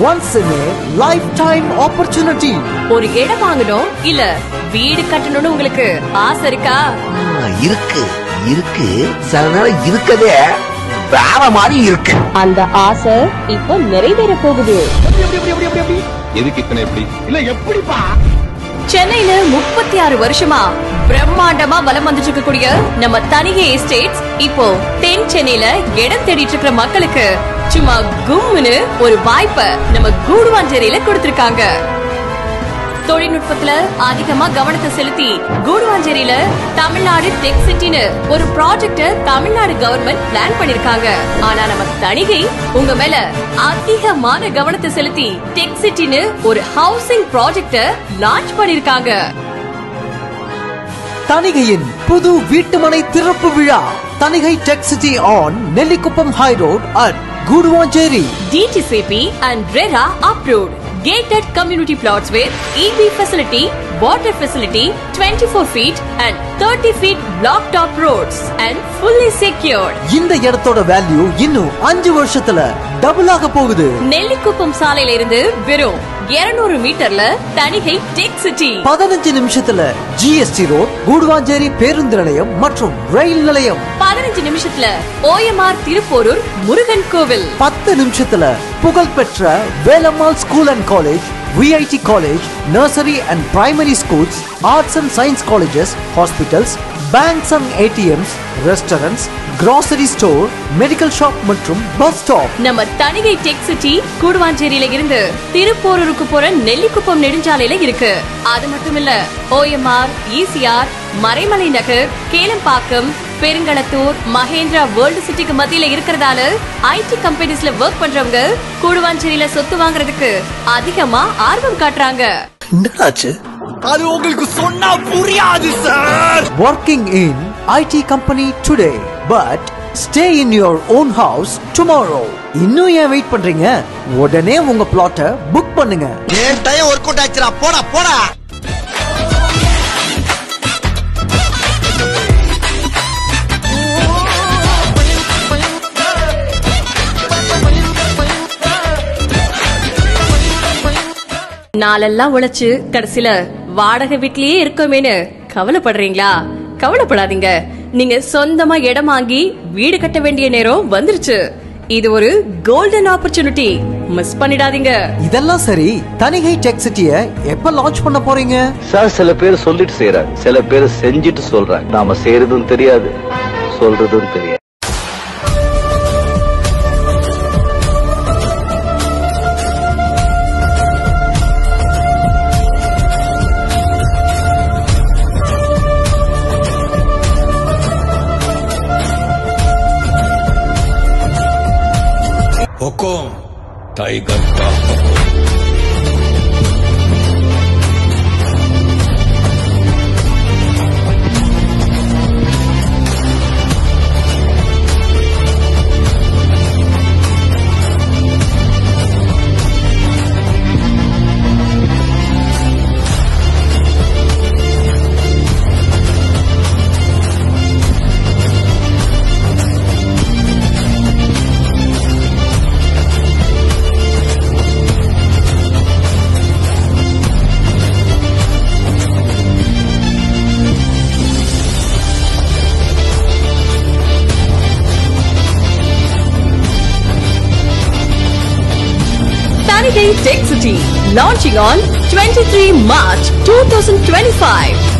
Once in a lifetime opportunity. ஒரு இடம் வாங்கணும் இல்ல வீடு கட்டணும்னு உங்களுக்கு ஆசை இருக்கா? இருக்கு இருக்கு சில நேரம் இருக்கதே வேற மாதிரி இருக்கு. அந்த ஆசை இப்போ நிறைவேற போகுது. எதுக்கு இத்தனை எப்படி இல்ல எப்படிப்பா? சென்னையில 36 வருஷமா பிரம்மாண்டமா வலம் வந்துட்டு இருக்கக்கூடிய நம்ம தனிகை எஸ்டேட்ஸ் இப்போ தென் சென்னையில இடம் தேடிட்டு இருக்கிற மக்களுக்கு சும்மா கும்முன்னு ஒரு வாய்ப்பை நம்ம கூடுவாஞ்சேரியில கொடுத்திருக்காங்க. தொழில்நுட்பத்துல அதிகமா கவனத்தை செலுத்தி கூடுவாஞ்சேரியில தமிழ்நாடு டெக் சிட்டின்னு ஒரு ப்ராஜெக்ட் தமிழ்நாடு கவர்மெண்ட் பிளான் பண்ணிருக்காங்க. ஆனா நம்ம தனிகை உங்க மேல அதிகமான கவனத்தை செலுத்தி டெக் சிட்டின்னு ஒரு ஹவுசிங் ப்ராஜெக்ட் லான்ச் பண்ணிருக்காங்க. தனிகையின் புது வீட்டுமனை திறப்பு விழா. Thanigai tech city on Nellikuppam high road at Guduvanchery. DTCP and RERA approved. Gated community plots with EV facility, water facility, 24 feet and 30 feet block top roads and fully secured. இந்த இடத்தோட value இன்னும் 5 வருஷத்துல double ஆக போகுது. நெல்லிக்குப்பம் சாலையில இருந்து வெறும் 200 மீட்டர்ல தனிகை டெக் சிட்டி. 15 நிமிஷத்துல GST ரோட், கூடுவாஞ்சேரி பேருந்து நிலையம் மற்றும் ரயில் நிலையம். 15 நிமிஷத்துல OMR திருப்போரூர் முருகன் கோவில். 10 நிமிஷத்துல புகழ்பெற்ற Velammal school and college, VIT college, nursery and primary schools, arts and science colleges, hospitals, banks and ATMs, restaurants, grocery store, medical shop மற்றும் பஸ் ஸ்டாப். நம்ம தனிகை டெக் சிட்டி கூடுவாஞ்சேரியில இருந்து திருப்போரூருக்கு போற நெல்லிக்குப்பம் நெடுஞ்சாலையில இருக்கு. அது மட்டும் இல்ல OMR, ECR, மறைமலை நகர், கேளம்பாக்கம், பெருங்களத்தூர், மகேந்திரா வேர்ல்ட் சிட்டிக்கு மத்தியில இருக்கிறதால IT கம்பெனிஸ்ல ஒர்க் பண்றவங்க கூடுவாஞ்சேரியில சொத்து வாங்குறதுக்கு அதிகமா ஆர்வம் காட்டுறாங்க. என்னாச்சு? அது உங்களுக்கு சொன்னா புரியாது sir. Working in IT company today, but stay in your own house tomorrow. இன்னும் ஏன் வெயிட் பண்றீங்க? உடனே உங்க பிளாட்டை புக் பண்ணுங்க. ஏன் டைம் வொர்க் அவுட் ஆச்சுடா. போடா போடா. நாளெல்லாம் உழைச்சு கடைசில வாடகை வீட்லயே இருக்கோமேனு கவலைப்படுறீங்களா? கவலைப்படாதீங்க. நீங்க சொந்தமா இடம் வாங்கி வீடு கட்ட வேண்டிய நேரம் வந்துருச்சு. இது ஒரு கோல்டன் ஆப்பர்ச்சுனிட்டி. மிஸ் பண்ணிடாதீங்க. இதெல்லாம் சரி, தனிகை டெக் சிட்டியை எப்ப லான்ச் பண்ண போறீங்க? சார் சில பேர் சொல்லிட்டு செய்யறாங்க, சில பேர் செஞ்சுட்டு சொல்றாங்க. நாம செய்யறதும் தெரியாது, சொல்றதும் தெரியாது. हुकुम टाइगर का हुकुम। Tanigai Tech City launching on 23 March 2025.